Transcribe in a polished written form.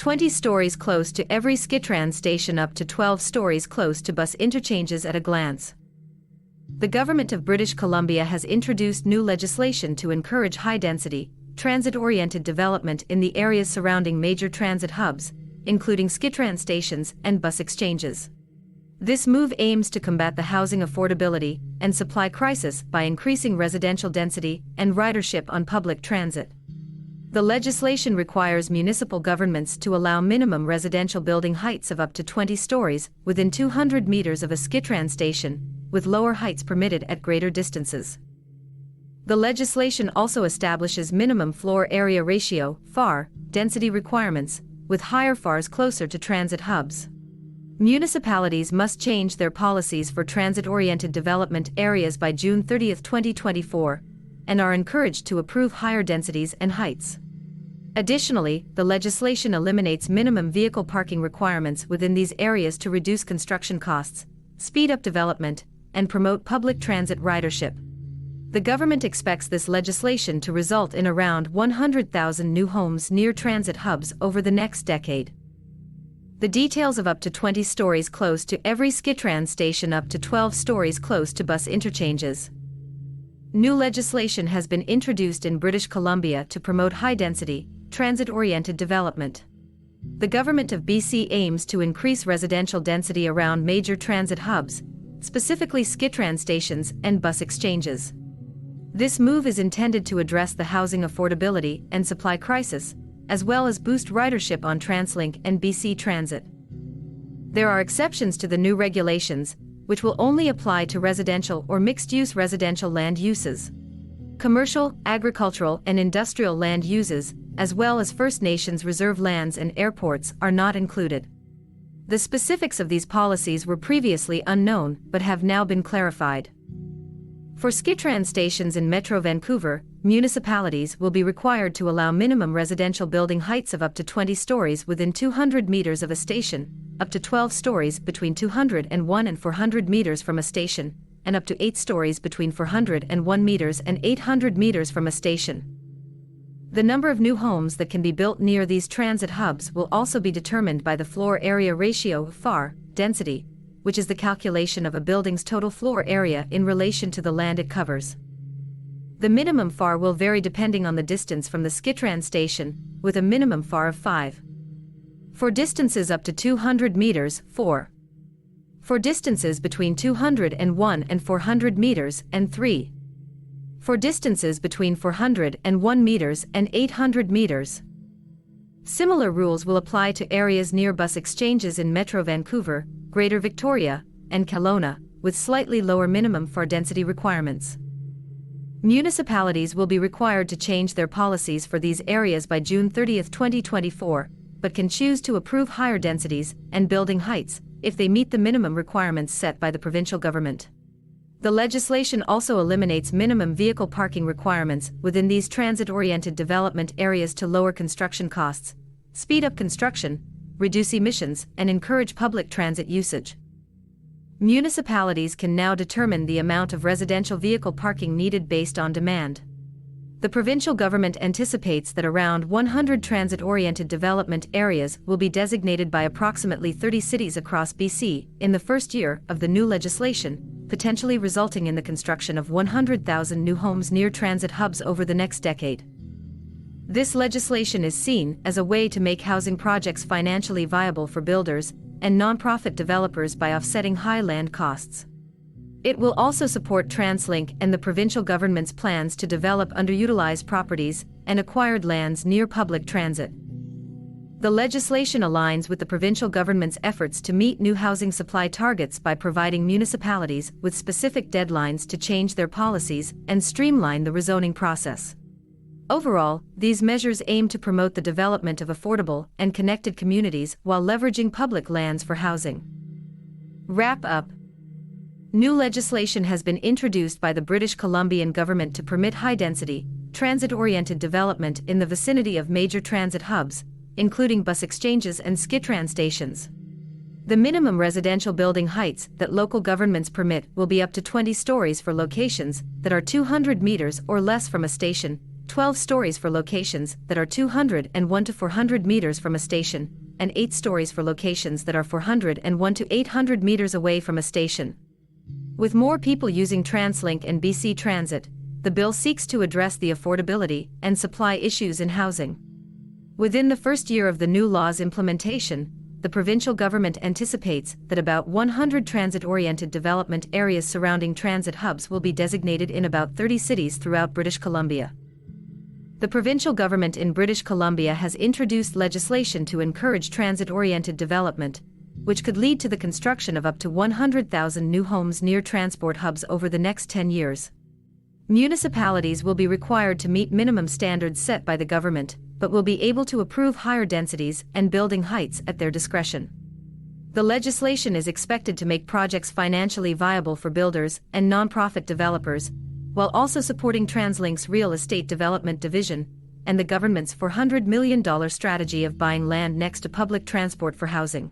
20 stories close to every SkyTrain station up to 12 stories close to bus interchanges at a glance. The Government of British Columbia has introduced new legislation to encourage high-density, transit-oriented development in the areas surrounding major transit hubs, including SkyTrain stations and bus exchanges. This move aims to combat the housing affordability and supply crisis by increasing residential density and ridership on public transit. The legislation requires municipal governments to allow minimum residential building heights of up to 20 stories within 200 meters of a SkyTrain station, with lower heights permitted at greater distances. The legislation also establishes minimum floor area ratio (FAR) density requirements, with higher FARs closer to transit hubs. Municipalities must change their policies for transit-oriented development areas by June 30, 2024, and are encouraged to approve higher densities and heights. Additionally, the legislation eliminates minimum vehicle parking requirements within these areas to reduce construction costs, speed up development, and promote public transit ridership. The government expects this legislation to result in around 100,000 new homes near transit hubs over the next decade. The details of up to 20 stories close to every SkyTrain station up to 12 stories close to bus interchanges. New legislation has been introduced in British Columbia to promote high-density, transit-oriented development. The Government of BC aims to increase residential density around major transit hubs, specifically SkyTrain stations and bus exchanges. This move is intended to address the housing affordability and supply crisis, as well as boost ridership on TransLink and BC Transit. There are exceptions to the new regulations, which will only apply to residential or mixed-use residential land uses. Commercial, agricultural, and industrial land uses, as well as First Nations reserve lands and airports, are not included. The specifics of these policies were previously unknown but have now been clarified. For SkyTrain stations in Metro Vancouver, municipalities will be required to allow minimum residential building heights of up to 20 stories within 200 meters of a station, up to 12 stories between 201 and 400 meters from a station, and up to 8 stories between 401 meters and 800 meters from a station. The number of new homes that can be built near these transit hubs will also be determined by the floor area ratio (FAR) density, which is the calculation of a building's total floor area in relation to the land it covers. The minimum FAR will vary depending on the distance from the SkyTrain station, with a minimum FAR of 5. For distances up to 200 meters, 4. For distances between 201 and 400 meters, and 3. For distances between 401 meters and 800 meters. Similar rules will apply to areas near bus exchanges in Metro Vancouver, Greater Victoria, and Kelowna, with slightly lower minimum FAR density requirements. Municipalities will be required to change their policies for these areas by June 30, 2024, but can choose to approve higher densities and building heights if they meet the minimum requirements set by the provincial government. The legislation also eliminates minimum vehicle parking requirements within these transit-oriented development areas to lower construction costs, speed up construction, reduce emissions, and encourage public transit usage. Municipalities can now determine the amount of residential vehicle parking needed based on demand. The provincial government anticipates that around 100 transit-oriented development areas will be designated by approximately 30 cities across BC in the first year of the new legislation, potentially resulting in the construction of 100,000 new homes near transit hubs over the next decade. This legislation is seen as a way to make housing projects financially viable for builders and non-profit developers by offsetting high land costs. It will also support TransLink and the provincial government's plans to develop underutilized properties and acquired lands near public transit. The legislation aligns with the provincial government's efforts to meet new housing supply targets by providing municipalities with specific deadlines to change their policies and streamline the rezoning process. Overall, these measures aim to promote the development of affordable and connected communities while leveraging public lands for housing. Wrap up. New legislation has been introduced by the British Columbian government to permit high-density, transit-oriented development in the vicinity of major transit hubs, including bus exchanges and SkyTrain stations. The minimum residential building heights that local governments permit will be up to 20 stories for locations that are 200 meters or less from a station, 12 stories for locations that are 201 to 400 meters from a station, and 8 stories for locations that are 401 to 800 meters away from a station. With more people using TransLink and BC Transit, the bill seeks to address the affordability and supply issues in housing. Within the first year of the new law's implementation, the provincial government anticipates that about 100 transit-oriented development areas surrounding transit hubs will be designated in about 30 cities throughout British Columbia. The provincial government in British Columbia has introduced legislation to encourage transit-oriented development, which could lead to the construction of up to 100,000 new homes near transport hubs over the next 10 years. Municipalities will be required to meet minimum standards set by the government, but will be able to approve higher densities and building heights at their discretion. The legislation is expected to make projects financially viable for builders and non-profit developers, while also supporting TransLink's real estate development division and the government's $400 million strategy of buying land next to public transport for housing.